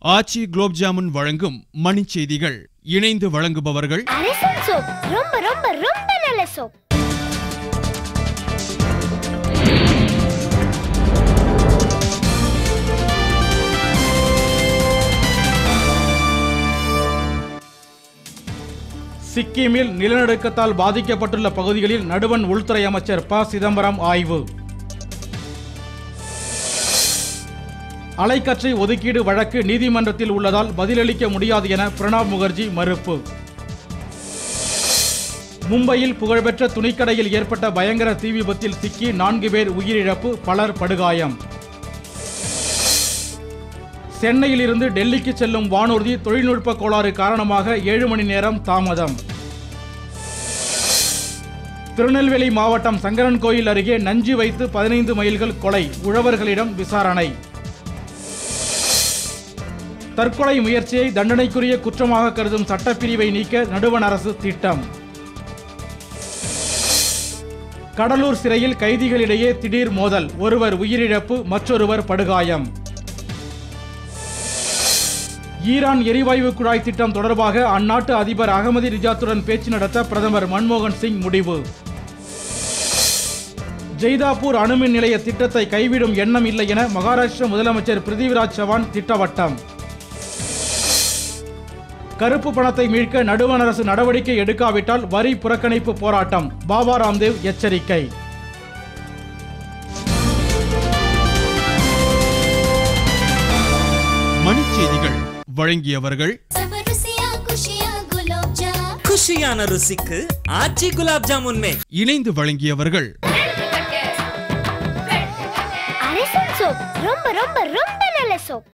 ஆச்சி குலோப் ஜாமுன் வழங்கும் மணி செய்திகள். இணைந்து வழங்குபவர்கள் அரசன் சோப். ரொம்ப ரொம்ப ரொம்ப நல்ல சோப். சிக்கிமில் நிலநடுக்கத்தால் பாதிக்கப்பட்டுள்ள பகுதிகளில் நடுவண் உள்துறை அமைச்சர் ப. சிதம்பரம் ஆய்வு. அலைக்கற்றை ஒதுக்கீடு வழக்கு நீதிமன்றத்தில் உள்ளதால் பதிலளிக்க முடியாது என பிரணாப் முகர்ஜி மறுப்பு. மும்பையில் புகழ்பெற்ற துணிக்கடையில் ஏற்பட்ட பயங்கர தீ விபத்தில் சிக்கி 4 பேர் உயிரிழப்பு, பலர் படுகாயம். சென்னையிலிருந்து டெல்லிக்கு செல்லும் வானூர்தி தொழில்நுட்ப கோளாறு காரணமாக 7 மணி நேரம் தாமதம். திருநெல்வேலி மாவட்டம் சங்கரன்கோயில் அருகே நஞ்சு வைத்து 15 மயில்கள் கொலை, உழவர்களிடம் விசாரணை. தற்கொலை முயற்சியை தண்டனைக்குரிய குற்றமாக கருதும் சட்டப்பிரிவை நீக்க நடுவண் அரசு திட்டம். கடலூர் சிறையில் கைதிகளிடையே திடீர் மோதல், ஒருவர் உயிரிழப்பு, மற்றொருவர் படுகாயம். ஈரான் எரிவாயு குழாய் திட்டம் தொடர்பாக அந்நாட்டு அதிபர் அகமதி ரிஜாத்துடன் பேச்சு நடத்த பிரதமர் மன்மோகன் சிங் முடிவு. ஜெய்தாப்பூர் அணுமின் நிலைய திட்டத்தை கைவிடும் எண்ணம் இல்லை என மகாராஷ்டிர முதலமைச்சர் பிருத்திவிராஜ் சவான் திட்டவட்டம். கருப்பு பணத்தை மீட்க நடுவண் அரசு நடவடிக்கை எடுக்காவிட்டால் வரி புறக்கணிப்பு போராட்டம், பாபா ராம்தேவ் எச்சரிக்கை. மணி செய்திகள் வழங்கியவர்கள் குஷியான ருசிக்கு ஆச்சி குலாப் ஜாமுன். இணைந்து வழங்கியவர்கள் அரசன் சோப். ரொம்ப ரொம்ப ரொம்ப நல்ல சோப்.